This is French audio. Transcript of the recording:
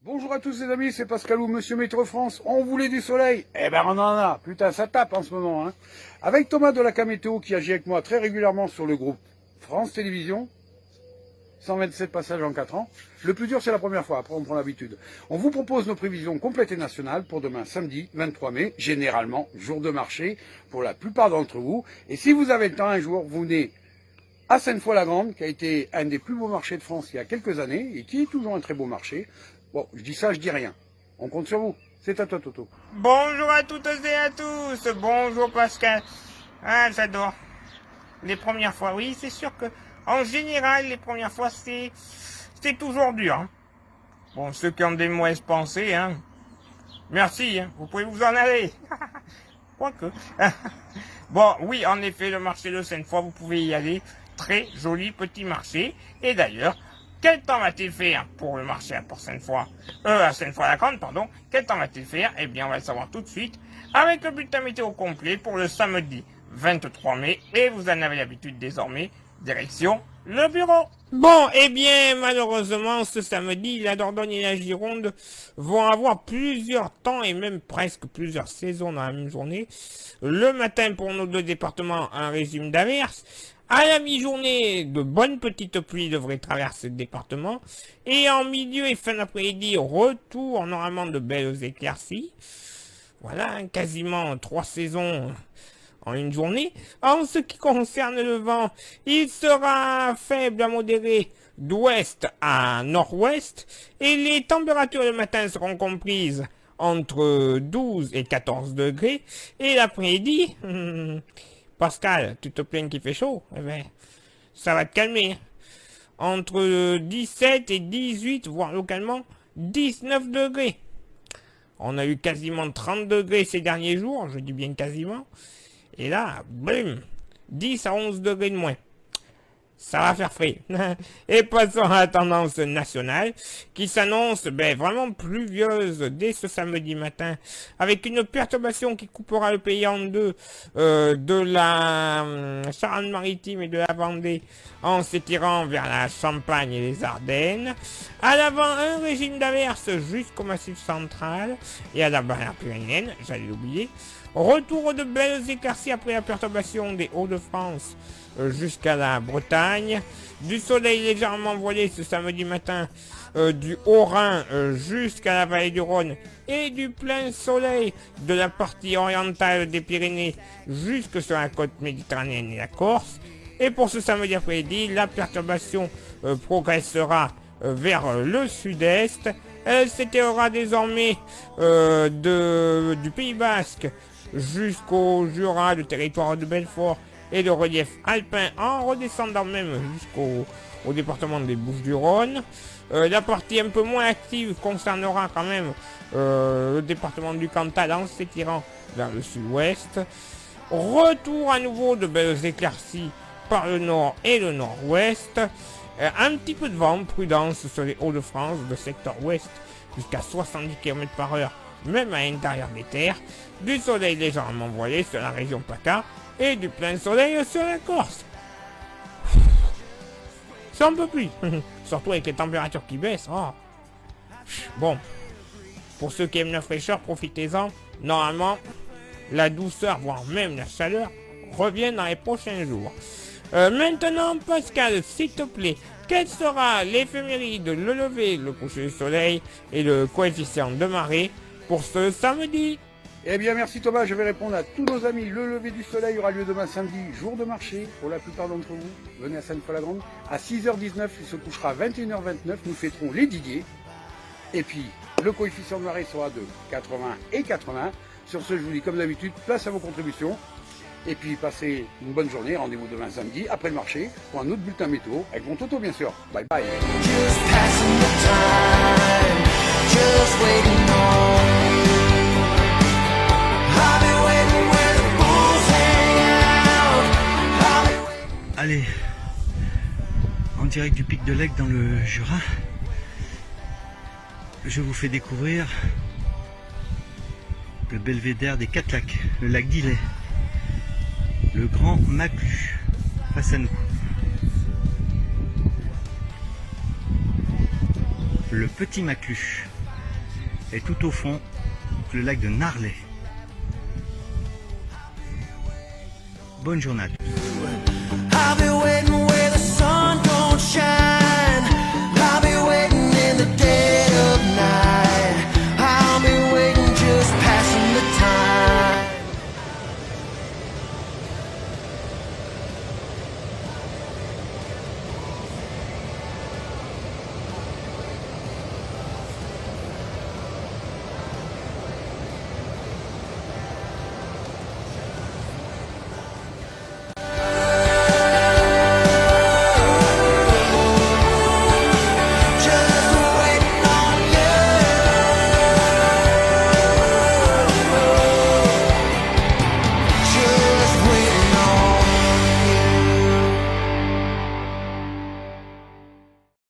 Bonjour à tous les amis, c'est Pascalou, Monsieur Météo France. On voulait du soleil. Eh ben on en a. Putain, ça tape en ce moment. Hein. Avec Thomas de la Camétéo qui agit avec moi très régulièrement sur le groupe France Télévisions. 127 passages en 4 ans. Le plus dur, c'est la première fois. Après, on prend l'habitude. On vous propose nos prévisions complètes et nationales pour demain, samedi 23 mai. Généralement, jour de marché pour la plupart d'entre vous. Et si vous avez le temps un jour, vous venez à Sainte-Foy-la-Grande, qui a été un des plus beaux marchés de France il y a quelques années et qui est toujours un très beau marché. Bon, je dis ça, je dis rien. On compte sur vous. C'est à toi, Toto. Bonjour à toutes et à tous. Bonjour Pascal. Ah, j'adore. Les premières fois, oui, c'est sûr que, en général, les premières fois, c'est toujours dur. Hein. Bon, ceux qui ont des mauvaises pensées, hein. Merci, hein. Vous pouvez vous en aller. Quoique. Bon, oui, en effet, le marché de Sainte-Foy, vous pouvez y aller. Très joli petit marché. Et d'ailleurs, quel temps va-t-il faire pour le marché à Sainte-Foy, à Sainte-Foy-la-Grande, pardon. Quel temps va-t-il faire? Eh bien, on va le savoir tout de suite avec le bulletin météo complet pour le samedi 23 mai. Et vous en avez l'habitude désormais. Direction le bureau. Bon, eh bien, malheureusement, ce samedi, la Dordogne et la Gironde vont avoir plusieurs temps et même presque plusieurs saisons dans la même journée. Le matin, pour nos deux départements, un régime d'averses. À la mi-journée, de bonnes petites pluies devraient traverser le département. Et en milieu et fin d'après-midi, retour normalement de belles éclaircies. Voilà, quasiment 3 saisons en une journée. En ce qui concerne le vent, il sera faible à modéré d'ouest à nord-ouest. Et les températures le matin seront comprises entre 12 et 14 degrés. Et l'après-midi... Pascal, tu te plains qu'il fait chaud? Eh ben, ça va te calmer. Entre 17 et 18, voire localement 19 degrés. On a eu quasiment 30 degrés ces derniers jours, je dis bien quasiment. Et là, boum, 10 à 11 degrés de moins. Ça va faire frais. Et passons à la tendance nationale qui s'annonce vraiment pluvieuse dès ce samedi matin avec une perturbation qui coupera le pays en deux de la Charente-Maritime et de la Vendée en s'étirant vers la Champagne et les Ardennes. À l'avant, un régime d'averses jusqu'au Massif central et à la barrière pyrénéenne, j'allais l'oublier. Retour de belles éclaircies après la perturbation des Hauts-de-France jusqu'à la Bretagne. Du soleil légèrement voilé ce samedi matin du Haut-Rhin jusqu'à la vallée du Rhône et du plein soleil de la partie orientale des Pyrénées jusque sur la côte méditerranéenne et la Corse. Et pour ce samedi après-midi, la perturbation progressera vers le sud-est. Elle s'étirera désormais du Pays Basque jusqu'au Jura, le territoire de Belfort et le relief alpin en redescendant même jusqu'au département des Bouches-du-Rhône. La partie un peu moins active concernera quand même le département du Cantal en s'étirant vers le sud-ouest. Retour à nouveau de belles éclaircies par le nord et le nord-ouest. Un petit peu de vent, prudence sur les Hauts-de-France, le secteur ouest jusqu'à 70 km/h, même à l'intérieur des terres. Du soleil légèrement voilé sur la région PACA et du plein soleil sur la Corse. C'est un peu plus, surtout avec les températures qui baissent. Oh. Bon, pour ceux qui aiment la fraîcheur, profitez-en. Normalement, la douceur, voire même la chaleur, revient dans les prochains jours. Maintenant, Pascal, s'il te plaît, quel sera l'éphéméride, le lever, le coucher du soleil et le coefficient de marée pour ce samedi? Eh bien, merci Thomas. Je vais répondre à tous nos amis. Le lever du soleil aura lieu demain samedi, jour de marché, pour la plupart d'entre vous. Venez à Sainte-Foy-la-Grande. À 6h19, il se couchera à 21h29. Nous fêterons les Didiers. Et puis, le coefficient de marée sera de 80 et 80. Sur ce, je vous dis comme d'habitude, place à vos contributions. Et puis, passez une bonne journée. Rendez-vous demain samedi, après le marché, pour un autre bulletin météo, avec mon Toto, bien sûr. Bye bye. Allez, en direct du Pic de l'Aigle dans le Jura, je vous fais découvrir le belvédère des 4 lacs, le lac d'Illet, le Grand Maclus, face à nous. Le Petit Maclus, Et tout au fond, le lac de Narlet. Bonne journée à tous.